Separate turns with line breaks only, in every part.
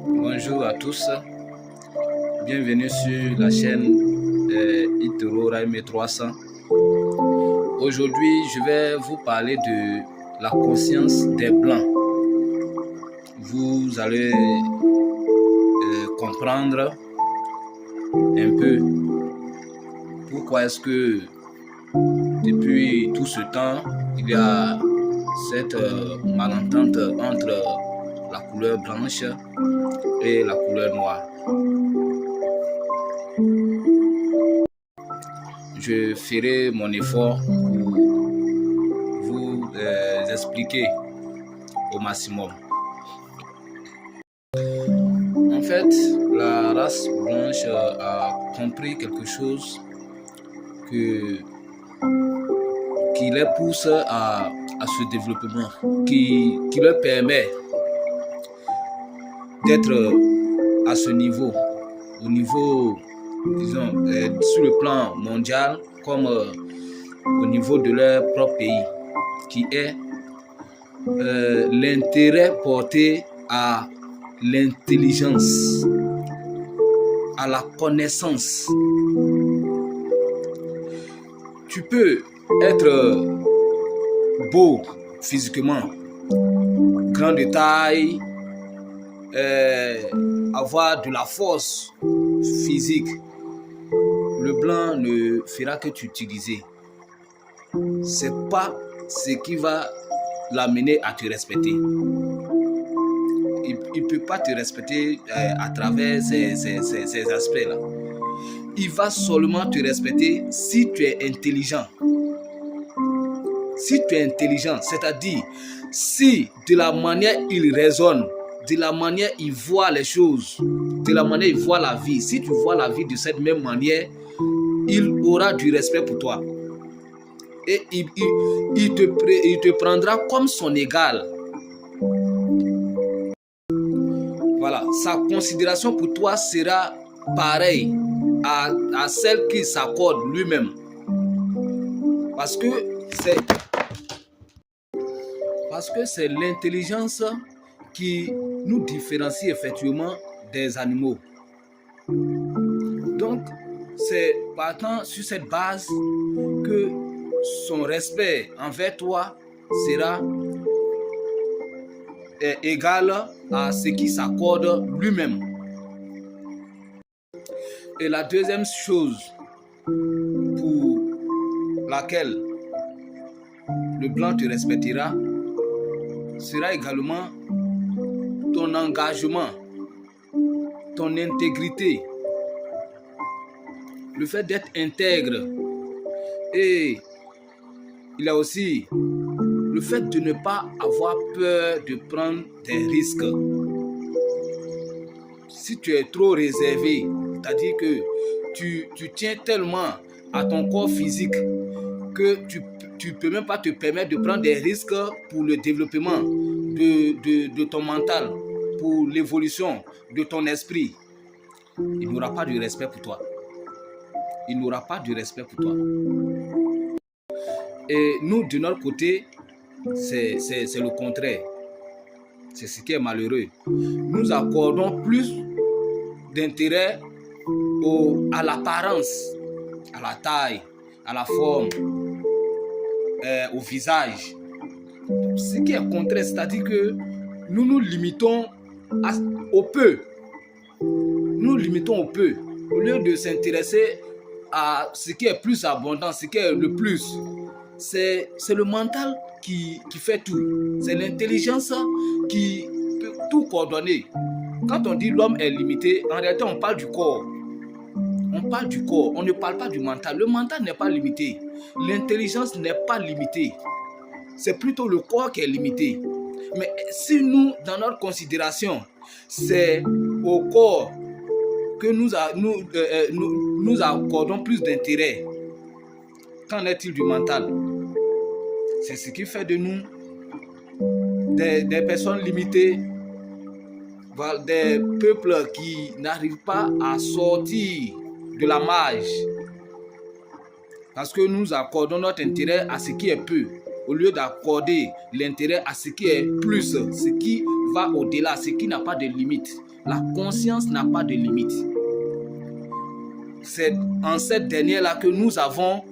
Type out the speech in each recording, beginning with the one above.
Bonjour à tous, bienvenue sur la chaîne Itoro Raime 300. Aujourd'hui, je vais vous parler de la conscience des Blancs. Vous allez comprendre un peu pourquoi est-ce que depuis tout ce temps, il y a cette malentente entre la couleur blanche et la couleur noire. Je ferai mon effort pour vous expliquer au maximum. En fait, la race blanche a compris quelque chose qui les pousse à ce développement, qui leur permet d'être à ce niveau, au niveau, disons, sur le plan mondial, comme au niveau de leur propre pays, qui est l'intérêt porté à l'intelligence, à la connaissance. Tu peux être beau physiquement, grand de taille, avoir de la force physique. Le blanc ne fera que t'utiliser. C'est pas ce qui va l'amener à te respecter. Il ne peut pas te respecter à travers ces aspects-là. Il va seulement te respecter si tu es intelligent. Si tu es intelligent, c'est-à-dire si de la manière il raisonne, de la manière il voit les choses, de la manière il voit la vie, si tu vois la vie de cette même manière, il aura du respect pour toi. Et il te prendra comme son égal. Voilà, sa considération pour toi sera pareille à celle qu'il s'accorde lui-même. Parce que c'est l'intelligence qui nous différencie effectivement des animaux. Donc, c'est partant sur cette base que son respect envers toi sera égal à ce qui s'accorde lui-même. Et la deuxième chose pour laquelle le blanc te respectera sera également ton engagement, ton intégrité, le fait d'être intègre. Et il y a aussi le fait de ne pas avoir peur de prendre des risques. Si tu es trop réservé, c'est-à-dire que tu tiens tellement à ton corps physique que tu ne peux même pas te permettre de prendre des risques pour le développement de ton mental, pour l'évolution de ton esprit, il n'aura pas de respect pour toi. Il n'aura pas de respect pour toi. Et nous, de notre côté, c'est le contraire. C'est ce qui est malheureux. Nous accordons plus d'intérêt à l'apparence, à la taille, à la forme, au visage. Ce qui est contraire, c'est-à-dire que nous nous limitons au peu. Nous limitons au peu. Au lieu de s'intéresser à ce qui est plus abondant, ce qui est le plus. C'est le mental qui fait tout. C'est l'intelligence qui peut tout coordonner. Quand on dit l'homme est limité, en réalité on parle du corps. On parle du corps, on ne parle pas du mental. Le mental n'est pas limité. L'intelligence n'est pas limitée. C'est plutôt le corps qui est limité. Mais si nous, dans notre considération, c'est au corps que nous accordons plus d'intérêt, qu'en est-il du mental? C'est ce qui fait de nous des personnes limitées, des peuples qui n'arrivent pas à sortir de la marge. Parce que nous accordons notre intérêt à ce qui est peu, au lieu d'accorder l'intérêt à ce qui est plus, ce qui va au-delà, ce qui n'a pas de limite. La conscience n'a pas de limite. C'est en cette dernière-là que nous avons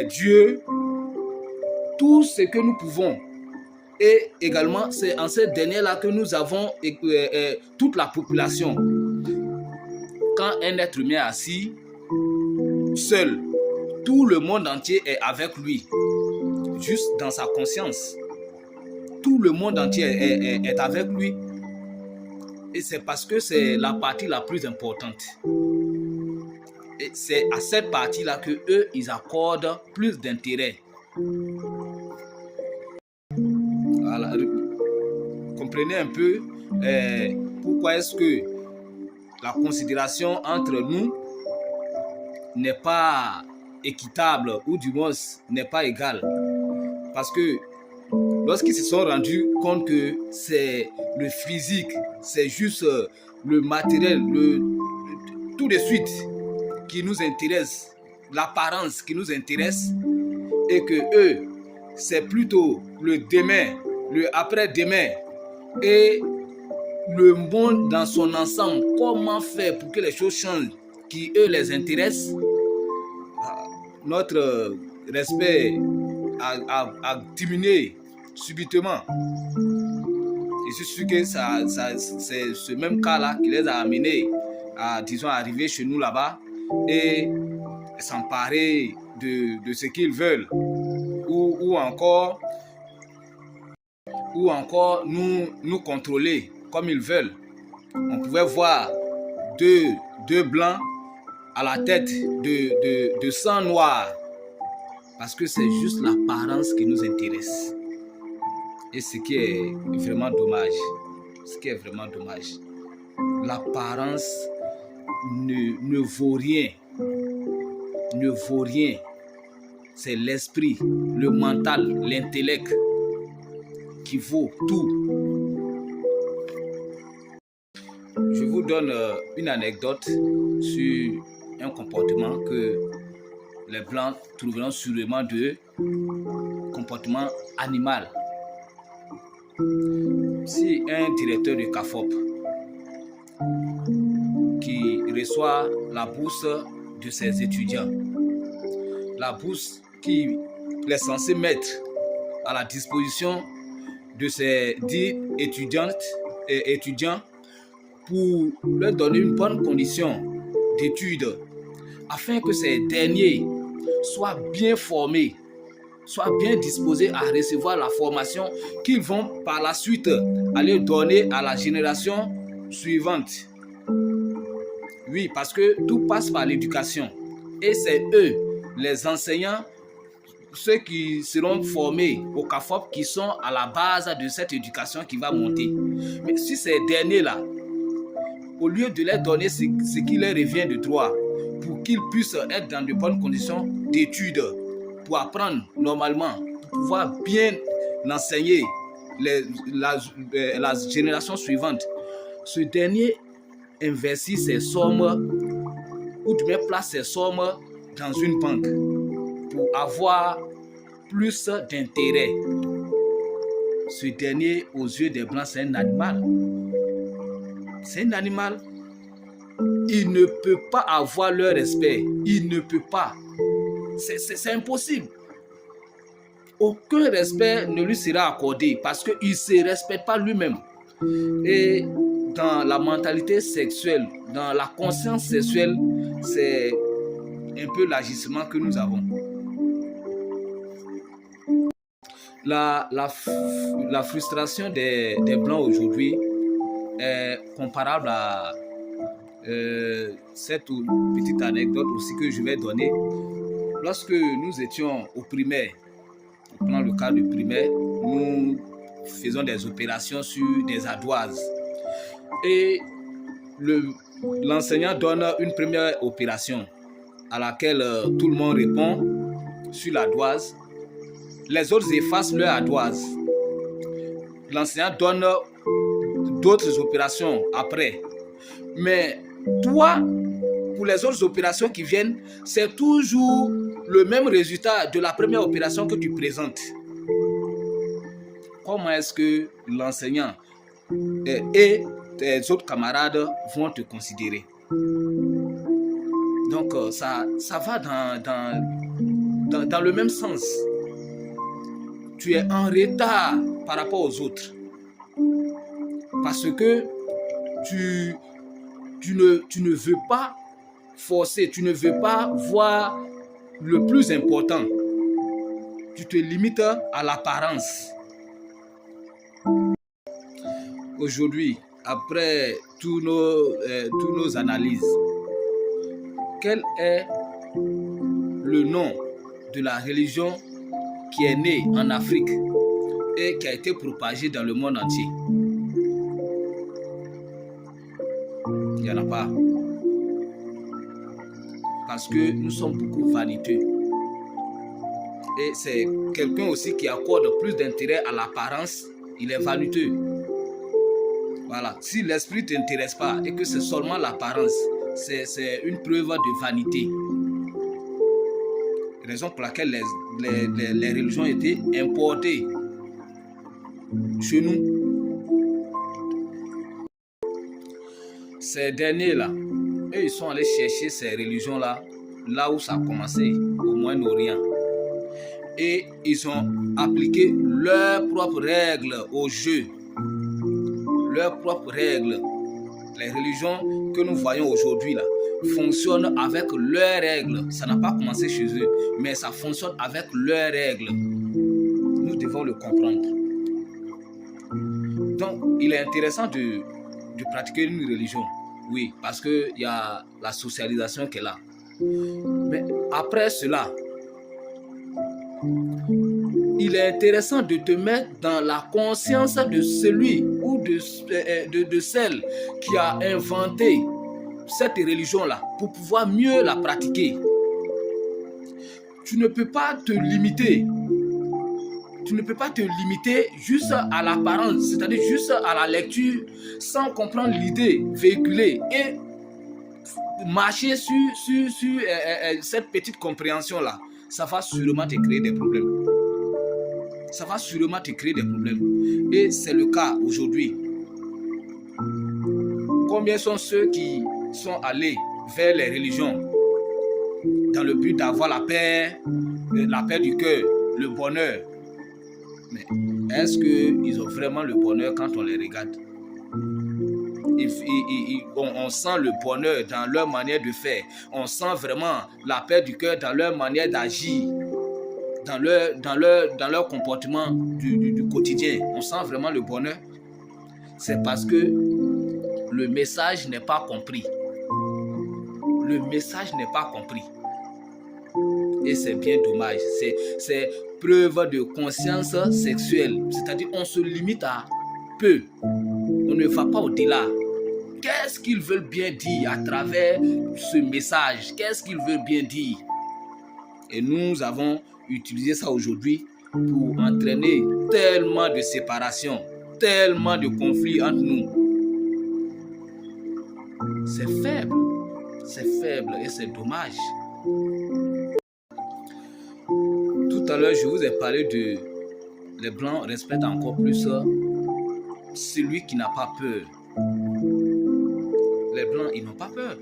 Dieu, tout ce que nous pouvons. Et également, c'est en cette dernière-là que nous avons toute la population. Quand un être humain est assis, seul, tout le monde entier est avec lui, juste dans sa conscience. Tout le monde entier est avec lui. Et c'est parce que c'est la partie la plus importante. Et c'est à cette partie-là que eux, ils accordent plus d'intérêt. Voilà. Comprenez un peu pourquoi est-ce que la considération entre nous n'est pas équitable, ou du moins n'est pas égale. Parce que lorsqu'ils se sont rendus compte que c'est le physique, c'est juste le matériel, tout de suite qui nous intéresse, l'apparence qui nous intéresse, et que eux, c'est plutôt le demain, le après-demain, et le monde dans son ensemble, comment faire pour que les choses changent, qui eux les intéressent, notre respect a diminué subitement. Je suis sûr que c'est ce même cas-là qui les a amenés à, disons, arriver chez nous là-bas et s'emparer de ce qu'ils veulent, ou encore nous contrôler comme ils veulent. On pouvait voir deux blancs à la tête de sang noir, parce que c'est juste l'apparence qui nous intéresse. Et ce qui est vraiment dommage, l'apparence ne vaut rien. C'est l'esprit, le mental, l'intellect qui vaut tout. Je vous donne une anecdote sur un comportement que les Blancs trouveront sûrement de comportement animal. Si un directeur de CAFOP qui reçoit la bourse de ses étudiants, la bourse qu'il est censé mettre à la disposition de ses dits étudiantes et étudiants pour leur donner une bonne condition d'études, afin que ces derniers soient bien formés, soient bien disposés à recevoir la formation qu'ils vont par la suite aller donner à la génération suivante. Oui, parce que tout passe par l'éducation. Et c'est eux, les enseignants, ceux qui seront formés au CAFOP, qui sont à la base de cette éducation qui va monter. Mais si ces derniers-là, au lieu de leur donner ce qui leur revient de droit, pour qu'ils puissent être dans de bonnes conditions d'études, pour apprendre normalement, pour pouvoir bien enseigner la génération suivante, ce dernier investit ses sommes, ou du moins place ses sommes dans une banque pour avoir plus d'intérêt. Ce dernier, aux yeux des Blancs, c'est un animal. C'est un animal. Il ne peut pas avoir leur respect. Il ne peut pas. C'est impossible. Aucun respect ne lui sera accordé parce qu'il ne se respecte pas lui-même. Et dans la mentalité sexuelle, dans la conscience sexuelle, c'est un peu l'agissement que nous avons. La frustration des Blancs aujourd'hui est comparable à cette petite anecdote aussi que je vais donner. Lorsque nous étions au primaire, dans le cas du primaire, nous faisons des opérations sur des ardoises. Et l'enseignant donne une première opération à laquelle tout le monde répond sur l'ardoise. Les autres effacent leur ardoise. L'enseignant donne d'autres opérations après. Mais toi, pour les autres opérations qui viennent, c'est toujours le même résultat de la première opération que tu présentes. Comment est-ce que l'enseignant et tes autres camarades vont te considérer. Donc, ça va dans le même sens. Tu es en retard par rapport aux autres. Parce que tu ne veux pas forcer, tu ne veux pas voir le plus important. Tu te limites à l'apparence. Aujourd'hui, après tous nos analyses, quel est le nom de la religion qui est née en Afrique et qui a été propagée dans le monde entier? Il n'y en a pas. Parce que nous sommes beaucoup vaniteux. Et c'est quelqu'un aussi qui accorde plus d'intérêt à l'apparence, il est vaniteux. Voilà. Si l'esprit ne t'intéresse pas et que c'est seulement l'apparence, c'est une preuve de vanité. Raison pour laquelle les religions étaient importées chez nous. Ces derniers-là, eux, ils sont allés chercher ces religions-là, là où ça a commencé, au Moyen-Orient. Et ils ont appliqué leurs propres règles au jeu. Leurs propres règles. Les religions que nous voyons aujourd'hui là fonctionnent avec leurs règles. Ça n'a pas commencé chez eux, mais ça fonctionne avec leurs règles. Nous devons le comprendre. Donc, il est intéressant de pratiquer une religion. Oui, parce qu'il y a la socialisation qui est là. Mais après cela, il est intéressant de te mettre dans la conscience de celui ou de celle qui a inventé cette religion-là pour pouvoir mieux la pratiquer. Tu ne peux pas te limiter. Tu ne peux pas te limiter juste à l'apparence, c'est-à-dire juste à la lecture, sans comprendre l'idée véhiculée et marcher sur cette petite compréhension-là. Ça va sûrement te créer des problèmes. Ça va sûrement te créer des problèmes. Et c'est le cas aujourd'hui. Combien sont ceux qui sont allés vers les religions dans le but d'avoir la paix du cœur, le bonheur? Mais est-ce qu'ils ont vraiment le bonheur quand on les regarde? On sent le bonheur dans leur manière de faire. On sent vraiment la paix du cœur dans leur manière d'agir, dans leur comportement du quotidien. On sent vraiment le bonheur. C'est parce que le message n'est pas compris. Le message n'est pas compris. Et c'est bien dommage. C'est preuve de conscience sexuelle. C'est-à-dire on se limite à peu. On ne va pas au-delà. Qu'est-ce qu'ils veulent bien dire à travers ce message? Qu'est-ce qu'ils veulent bien dire? Et nous avons utilisé ça aujourd'hui pour entraîner tellement de séparation, tellement de conflits entre nous. C'est faible et c'est dommage. Tout à l'heure, je vous ai parlé de les Blancs respectent encore plus celui qui n'a pas peur. Les Blancs, ils n'ont pas peur.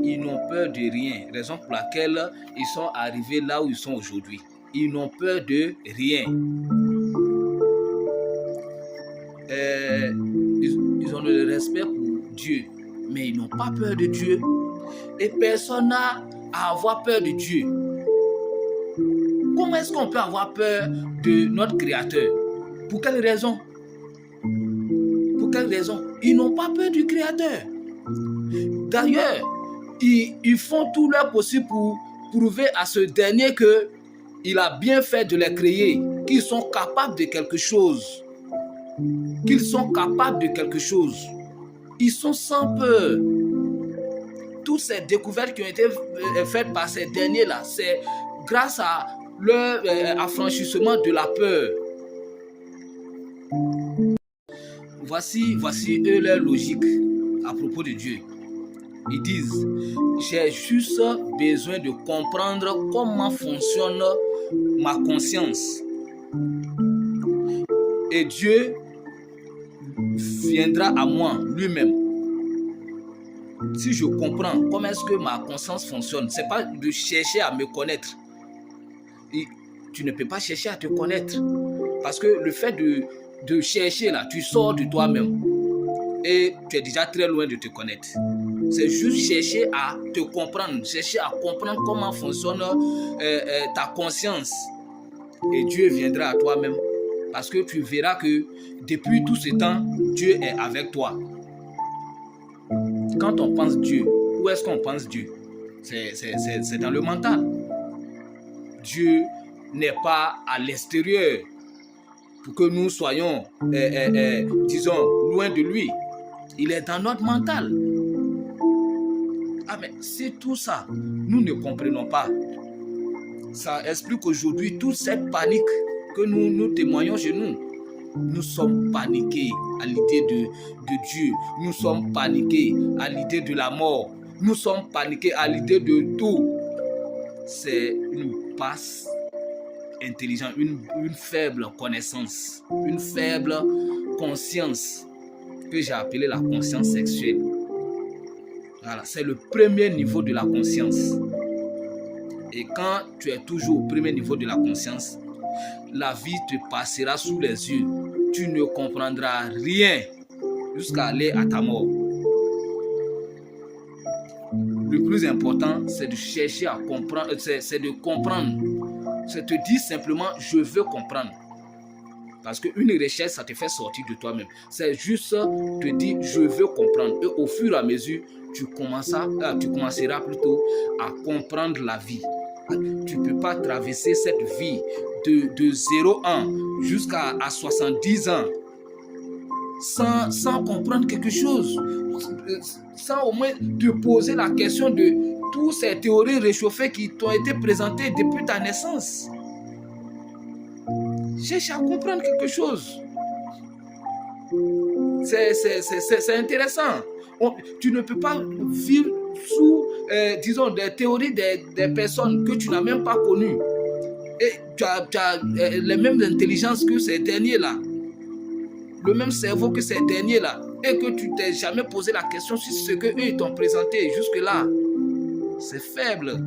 Ils n'ont peur de rien. Raison pour laquelle ils sont arrivés là où ils sont aujourd'hui. Ils n'ont peur de rien. Ils ont le respect pour Dieu, mais ils n'ont pas peur de Dieu. Et personne n'a à avoir peur de Dieu. Comment est-ce qu'on peut avoir peur de notre Créateur? Pour quelle raison? Pour quelle raison? Ils n'ont pas peur du Créateur. D'ailleurs, ils font tout leur possible pour prouver à ce dernier qu'il a bien fait de les créer, qu'ils sont capables de quelque chose. Qu'ils sont capables de quelque chose. Ils sont sans peur. Toutes ces découvertes qui ont été faites par ces derniers-là, c'est grâce à leur affranchissement de la peur. Voici eux leur logique à propos de Dieu. Ils disent, j'ai juste besoin de comprendre comment fonctionne ma conscience. Et Dieu viendra à moi lui-même. Si je comprends comment est-ce que ma conscience fonctionne, ce n'est pas de chercher à me connaître. Et tu ne peux pas chercher à te connaître. Parce que le fait de chercher là, tu sors de toi-même. Et tu es déjà très loin de te connaître. C'est juste chercher à te comprendre, chercher à comprendre comment fonctionne ta conscience. Et Dieu viendra à toi-même. Parce que tu verras que depuis tout ce temps, Dieu est avec toi. Quand on pense Dieu, où est-ce qu'on pense Dieu? C'est dans le mental. Dieu n'est pas à l'extérieur pour que nous soyons, disons, loin de lui. Il est dans notre mental. Ah mais c'est tout ça, nous ne comprenons pas. Ça explique aujourd'hui toute cette panique que nous témoignons chez nous. Nous sommes paniqués à l'idée de Dieu. Nous sommes paniqués à l'idée de la mort. Nous sommes paniqués à l'idée de tout. C'est une basse intelligence, une faible connaissance, une faible conscience que j'ai appelée la conscience sexuelle. Voilà, c'est le premier niveau de la conscience. Et quand tu es toujours au premier niveau de la conscience, la vie te passera sous les yeux. Tu ne comprendras rien jusqu'à aller à ta mort. Le plus important, c'est de chercher à comprendre, c'est de comprendre. C'est te dire simplement, je veux comprendre. Parce qu'une recherche, ça te fait sortir de toi-même. C'est juste te dire, je veux comprendre. Et au fur et à mesure, tu commenceras plutôt à comprendre la vie. Tu ne peux pas traverser cette vie de 0 ans jusqu'à 70 ans sans comprendre quelque chose, sans au moins te poser la question de toutes ces théories réchauffées qui t'ont été présentées depuis ta naissance. Cherche à comprendre quelque chose. C'est intéressant. Tu ne peux pas vivre sous, disons, des théories des personnes que tu n'as même pas connues. Et tu as les mêmes intelligences que ces derniers-là. Le même cerveau que ces derniers-là. Et que tu t'es jamais posé la question sur ce qu'eux t'ont présenté jusque-là. C'est faible.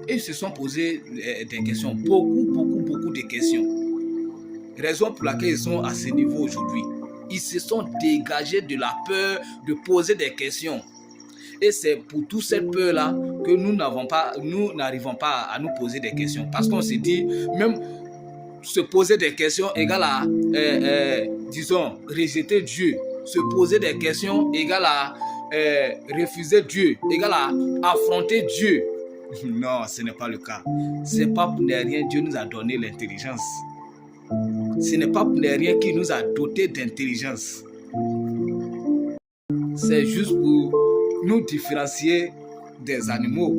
Et ils se sont posés des questions. Beaucoup de questions. Raison pour laquelle ils sont à ce niveau aujourd'hui. Ils se sont dégagés de la peur de poser des questions. Et c'est pour toute cette peur-là que nous n'arrivons pas à nous poser des questions. Parce qu'on se dit, même se poser des questions égale à, disons, rejeter Dieu. Se poser des questions égale à refuser Dieu, égale à affronter Dieu. Non, ce n'est pas le cas. Ce n'est pas pour ne rien Dieu nous a donné l'intelligence. Ce n'est pas pour ne rien qu'il nous a dotés d'intelligence. C'est juste pour nous différencier des animaux.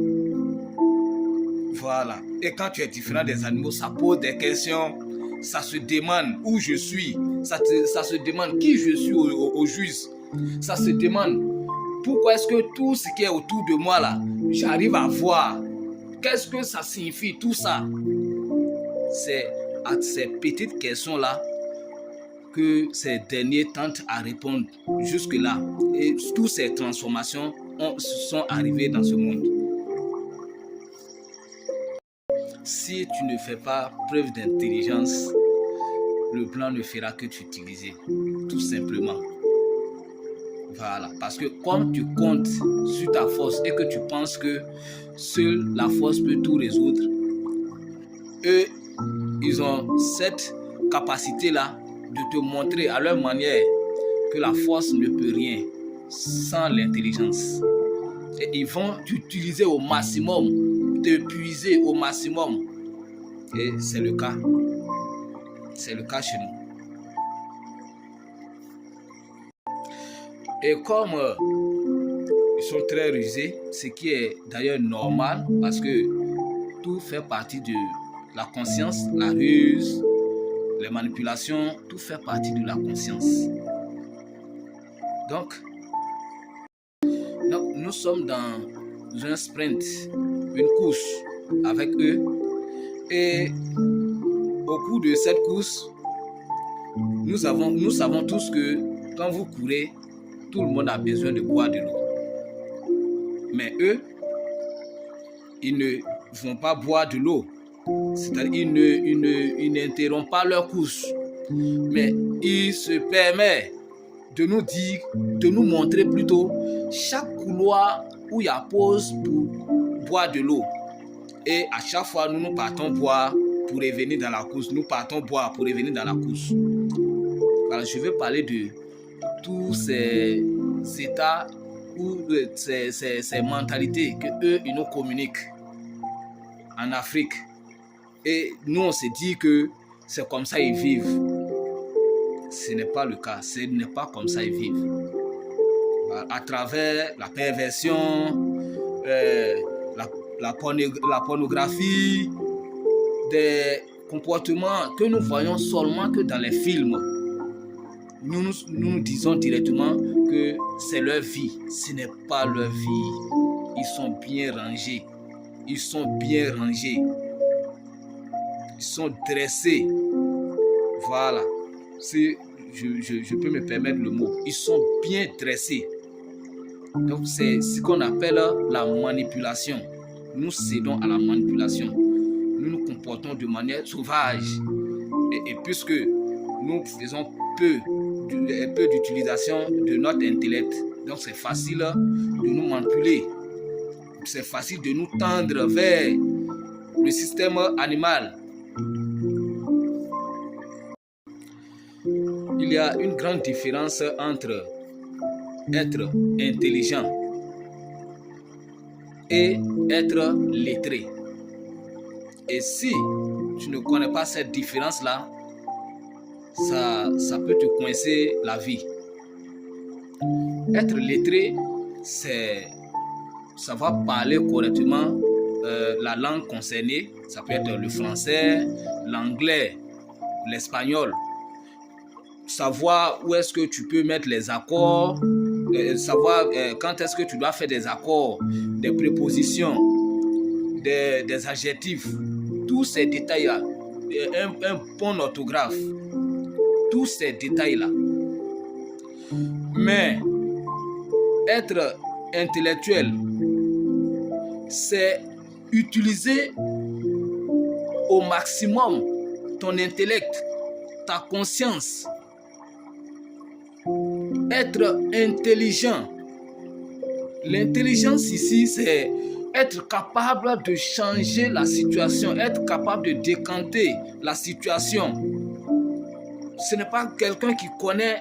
Voilà. Et quand tu es différent des animaux, ça pose des questions. Ça se demande où je suis. Ça se demande qui je suis au juste. Ça se demande pourquoi est-ce que tout ce qui est autour de moi là, j'arrive à voir. Qu'est-ce que ça signifie tout ça? C'est à ces petites questions-là que ces derniers tentent à répondre jusque-là. Et toutes ces transformations sont arrivées dans ce monde. Si tu ne fais pas preuve d'intelligence, le plan ne fera que t'utiliser, tout simplement. Voilà, parce que comme tu comptes sur ta force et que tu penses que seule la force peut tout résoudre, eux, ils ont cette capacité-là de te montrer à leur manière que la force ne peut rien sans l'intelligence. Et ils vont t'utiliser au maximum, te puiser au maximum. Et c'est le cas. C'est le cas chez nous. Et comme ils sont très rusés, ce qui est d'ailleurs normal parce que tout fait partie de la conscience, la ruse, les manipulations, tout fait partie de la conscience. Donc nous sommes dans un sprint, une course avec eux. Et au cours de cette course, nous savons tous que quand vous courez, tout le monde a besoin de boire de l'eau. Mais eux, ils ne vont pas boire de l'eau. C'est-à-dire ils n'interrompent pas leur course. Mais ils se permettent de nous dire, de nous montrer plutôt chaque couloir où il y a pause pour boire de l'eau. Et à chaque fois, nous partons boire pour revenir dans la course. Nous partons boire pour revenir dans la course. Alors, je vais parler de tous ces états ou ces mentalités que eux, ils nous communiquent en Afrique. Et nous, on se dit que c'est comme ça ils vivent. Ce n'est pas le cas. Ce n'est pas comme ça ils vivent. À travers la perversion, la pornographie, des comportements que nous voyons seulement que dans les films. Nous disons directement que c'est leur vie. Ce n'est pas leur vie. Ils sont bien rangés. Ils sont bien rangés. Ils sont dressés. Voilà. Si je peux me permettre le mot. Ils sont bien dressés. Donc c'est ce qu'on appelle la manipulation. Nous cédons à la manipulation. Nous nous comportons de manière sauvage. Et puisque nous faisons peu d'utilisation de notre intellect, donc c'est facile de nous manipuler. C'est facile de nous tendre vers le système animal. Il y a une grande différence entre être intelligent et être lettré. Et si tu ne connais pas cette différence-là, ça peut te coincer la vie. Être lettré, c'est savoir parler correctement la langue concernée. Ça peut être le français, l'anglais, l'espagnol. Savoir où est-ce que tu peux mettre les accords, savoir quand est-ce que tu dois faire des accords, des prépositions, des adjectifs, tous ces détails-là, un bon orthographe, tous ces détails-là. Mais être intellectuel, c'est utiliser au maximum ton intellect, ta conscience. Être intelligent. L'intelligence ici, c'est être capable de changer la situation, être capable de décanter la situation. Ce n'est pas quelqu'un qui connaît,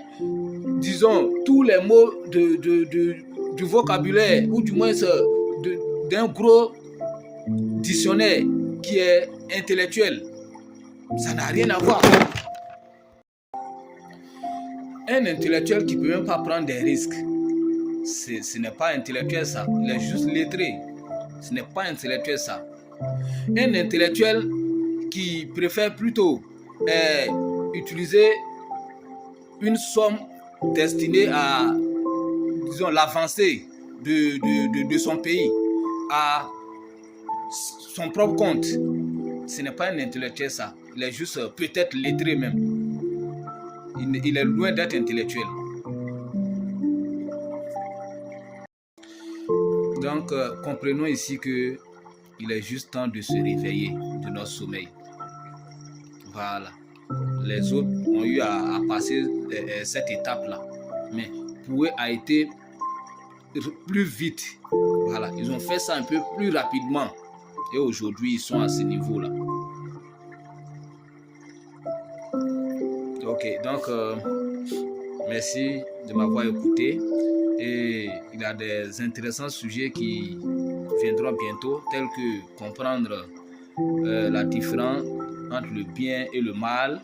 disons, tous les mots du vocabulaire, ou du moins d'un gros dictionnaire qui est intellectuel. Ça n'a rien à voir. Un intellectuel qui ne peut même pas prendre des risques, ce n'est pas intellectuel ça, il est juste lettré. Ce n'est pas intellectuel ça. Un intellectuel qui préfère plutôt utiliser une somme destinée à, disons, l'avancée de son pays, à son propre compte. Ce n'est pas un intellectuel ça, il est juste peut-être lettré même. Il est loin d'être intellectuel. Donc, comprenons ici que il est juste temps de se réveiller de notre sommeil. Voilà. Les autres ont eu à passer cette étape-là. Mais pour eux a été plus vite. Voilà. Ils ont fait ça un peu plus rapidement. Et aujourd'hui, ils sont à ce niveau-là. Ok, donc merci de m'avoir écouté. Et il y a des intéressants sujets qui viendront bientôt, tels que comprendre la différence entre le bien et le mal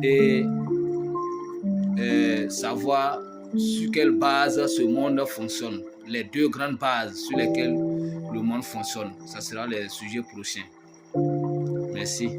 et savoir sur quelle base ce monde fonctionne. Les deux grandes bases sur lesquelles le monde fonctionne. Ça sera les sujets prochains. Merci.